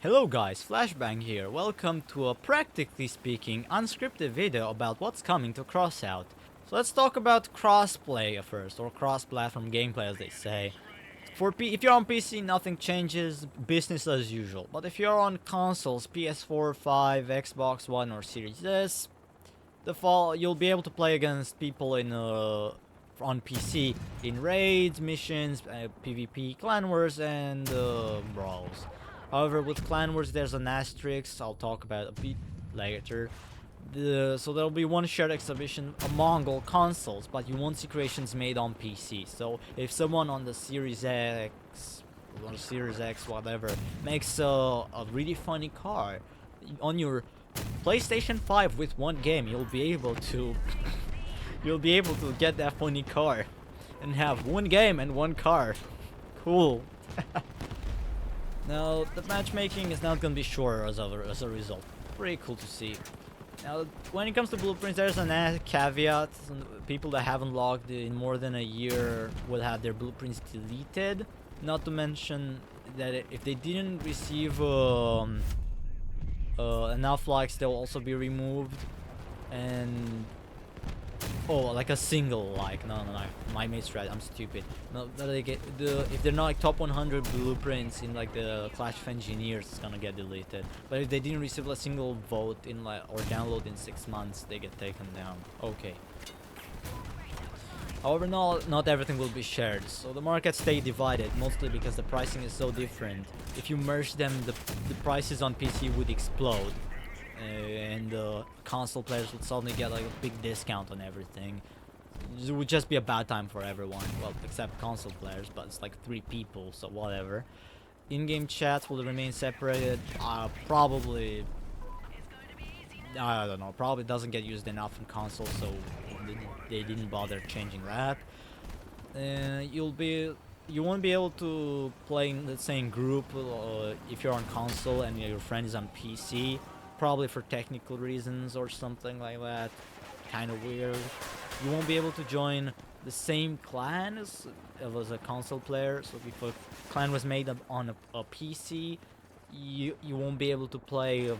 Hello guys, Flashbang here. Welcome to a practically speaking unscripted video about what's coming to Crossout. So let's talk about crossplay first, or cross-platform gameplay as they say. If you're on PC, nothing changes, business as usual. But if you're on consoles, PS4, 5, Xbox One or Series S, you'll be able to play against people on PC in raids, missions, PvP, clan wars, and brawls. However, with clan wars, there's an asterisk. I'll talk about a bit later. So there'll be one shared exhibition among all consoles, but you won't see creations made on PC. So if someone on the Series X, or Series X, whatever, makes a really funny car on your PlayStation 5 with one game, you'll be able to get that funny car and have one game and one car. Cool. Now, the matchmaking is not gonna be shorter as a result. Pretty cool to see. Now, when it comes to blueprints, there's an caveat. Some people that haven't logged in more than a year will have their blueprints deleted. Not to mention that if they didn't receive enough likes, they'll also be removed. And like a single like. No, my mate's right. I'm stupid. No, they get if they're not like top 100 blueprints in like the Clash of Engineers, it's gonna get deleted. But if they didn't receive a single vote in or download in 6 months, they get taken down. Okay. However, not everything will be shared, so the market stay divided, mostly because the pricing is so different. If you merge them, the prices on PC would explode. And console players would suddenly get like a big discount on everything. It would just be a bad time for everyone, well, except console players, but it's like 3 people, so whatever. In-game chats will remain separated. Probably, I don't know, probably doesn't get used enough in console, so they didn't bother changing that. You won't be able to play, let's say, in group if you're on console and your friend is on PC. Probably for technical reasons or something like that. Kind of weird. You won't be able to join the same clan as a console player. So if a clan was made on a PC, you won't be able to play. You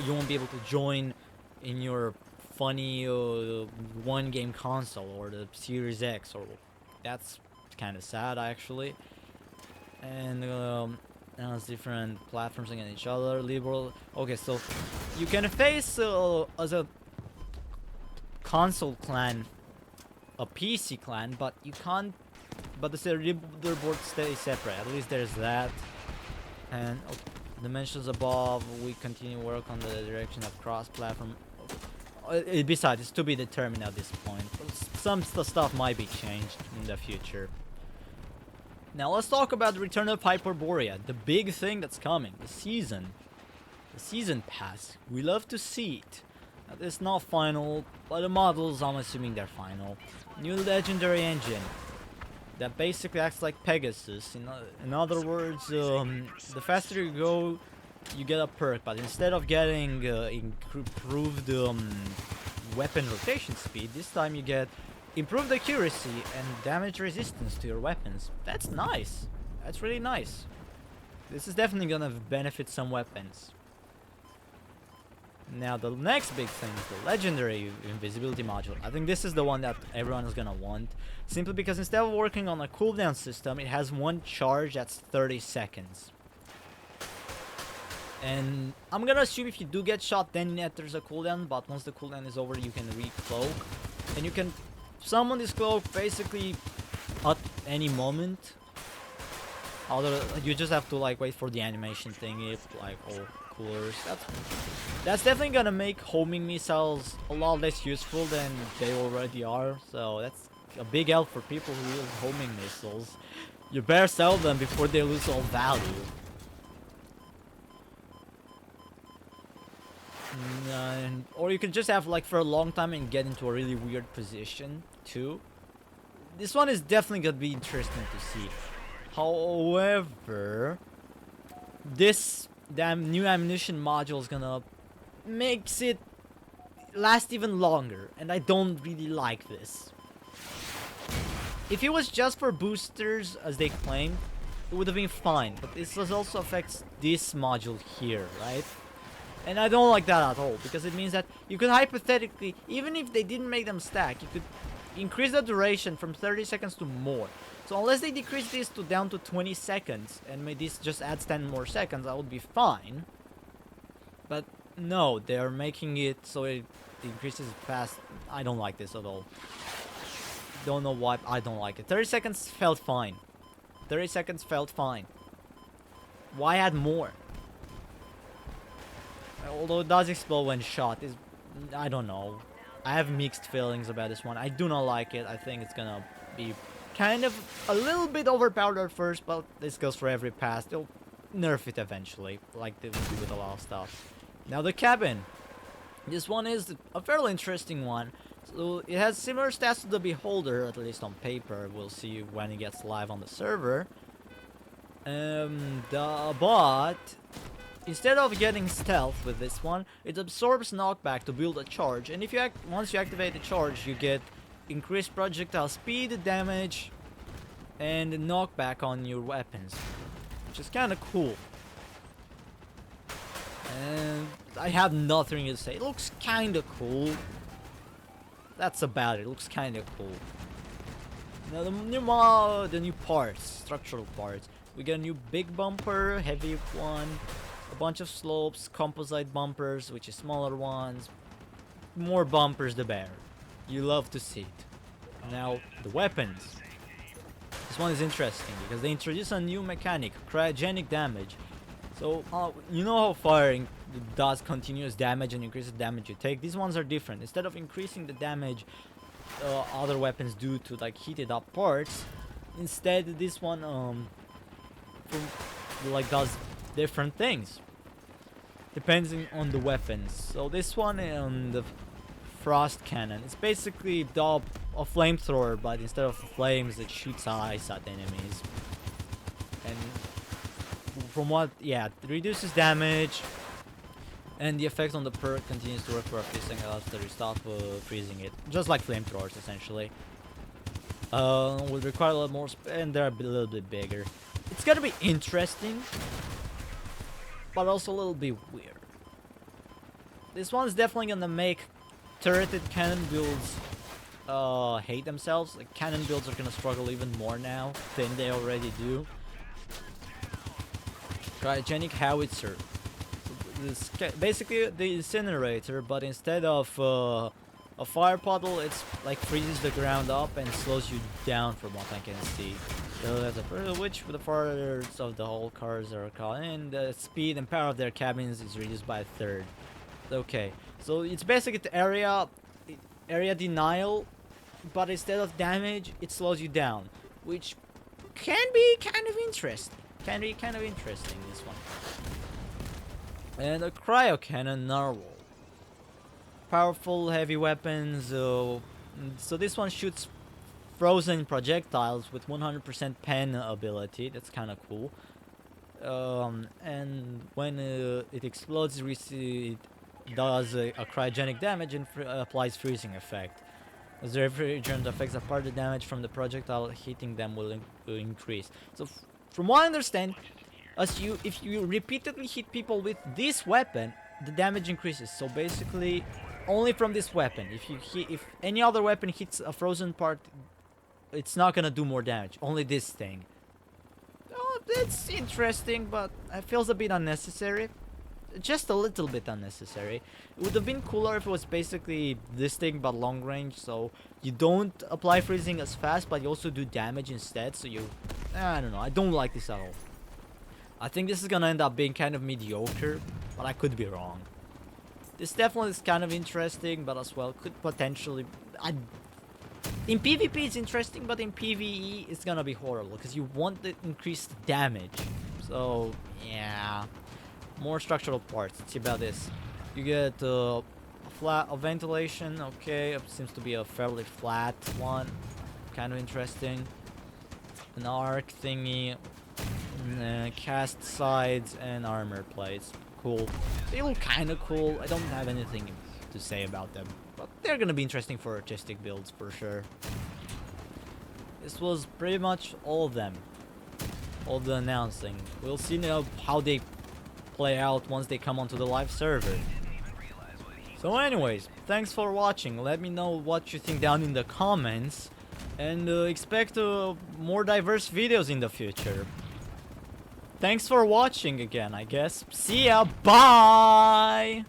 won't be able to join in your funny one-game console or the Series X. Or that's kind of sad actually. And now it's different platforms against each other. Liberal. Okay, so you can face as a console clan a PC clan, but you can't. But the leaderboard stays separate. At least there's that. And dimensions above, we continue work on the direction of cross-platform. Besides, it's to be determined at this point. Some stuff might be changed in the future. Now let's talk about the Return of Hyperborea, the big thing that's coming, the season pass. We love to see it. It's not final, but the models, I'm assuming they're final. New legendary engine that basically acts like Pegasus. In other words, the faster you go, you get a perk, but instead of getting improved weapon rotation speed, this time you get improved accuracy and damage resistance to your weapons. That's nice. That's really nice. This is definitely gonna benefit some weapons. Now the next big thing is the legendary invisibility module. I think this is the one that everyone is gonna want. Simply because instead of working on a cooldown system, it has one charge that's 30 seconds. And I'm gonna assume if you do get shot, then there's a cooldown, but once the cooldown is over, you can re-cloak. And you can summon this cloak basically at any moment. Although you just have to like wait for the animation thingy, like all coolers. That's definitely gonna make homing missiles a lot less useful than they already are. So that's a big help for people who use homing missiles. You better sell them before they lose all value. Or you can just have like for a long time and get into a really weird position too. This one is definitely gonna be interesting to see. However, this damn new ammunition module is gonna makes it last even longer, and I don't really like this. If it was just for boosters, as they claim, it would have been fine. But this also affects this module here, right? And I don't like that at all, because it means that you could hypothetically, even if they didn't make them stack, you could increase the duration from 30 seconds to more. So unless they decrease this to down to 20 seconds, and maybe this just adds 10 more seconds, I would be fine. But no, they are making it so it increases fast. I don't like this at all. Don't know why I don't like it. 30 seconds felt fine. 30 seconds felt fine. Why add more? Although it does explode when shot, I don't know. I have mixed feelings about this one. I do not like it. I think it's gonna be kind of a little bit overpowered at first, but this goes for every pass. They'll nerf it eventually, like they do with a lot of stuff. Now the cabin. This one is a fairly interesting one. So it has similar stats to the Beholder, at least on paper. We'll see when it gets live on the server. But instead of getting stealth with this one, it absorbs knockback to build a charge. And if you once you activate the charge, you get increased projectile speed, damage, and knockback on your weapons, which is kind of cool. And I have nothing to say. It looks kind of cool. That's about it. It looks kind of cool. Now the new parts, structural parts. We get a new big bumper, heavy one, a bunch of slopes, composite bumpers, which is smaller ones. More bumpers the better. You love to see it. Now the weapons. This one is interesting because they introduce a new mechanic, cryogenic damage. So you know how fire does continuous damage and increases damage you take. These ones are different. Instead of increasing the damage other weapons do to like heated up parts, instead this one does different things depending on the weapons. So this one the frost cannon, it's basically a flamethrower, but instead of flames it shoots ice at enemies. And from what, yeah, it reduces damage, and the effect on the perk continues to work for a few seconds after you stop freezing it, just like flamethrowers essentially. Will require a lot more and they're a little bit bigger. It's gonna be interesting, but also a little bit weird. This one's definitely gonna make turreted cannon builds hate themselves. Like, cannon builds are gonna struggle even more now than they already do. Cryogenic howitzer. So this basically the incinerator, but instead of a fire puddle, it's like freezes the ground up and slows you down from what I can see. So that's which the farthest of the whole cars are caught in. The speed and power of their cabins is reduced by a third. Okay, so it's basically the area denial, but instead of damage, it slows you down, which can be kind of interesting. This one. And a cryo cannon narwhal. Powerful heavy weapons. So this one shoots frozen projectiles with 100% pen ability. That's kind of cool. And when it explodes, it does a cryogenic damage and applies freezing effect. As the refrigerant affects a part of the damage from the projectile hitting them will increase. So from what I understand, if you repeatedly hit people with this weapon, the damage increases. So basically, only from this weapon. If any other weapon hits a frozen part, it's not gonna do more damage. Only this thing. Oh, that's interesting, but it feels a bit unnecessary. Just a little bit unnecessary. It would have been cooler if it was basically this thing but long range, so you don't apply freezing as fast, but you also do damage instead. So I don't know. I don't like this at all. I think this is gonna end up being kind of mediocre, but I could be wrong. This definitely is kind of interesting, but as well could potentially. In PvP it's interesting, but in PvE it's gonna be horrible because you want the increased damage. So yeah. More structural parts. Let's see about this. You get a ventilation. Okay, it seems to be a fairly flat one. Kind of interesting. An arc thingy. Cast sides and armor plates. Cool. They look kind of cool. I don't have anything to say about them, but they're gonna be interesting for artistic builds for sure. This was pretty much all of them. all the announcing. We'll see now how they play out once they come onto the live server. So anyways, thanks for watching. Let me know what you think down in the comments, and expect more diverse videos in the future. Thanks for watching again, I guess. See ya, bye!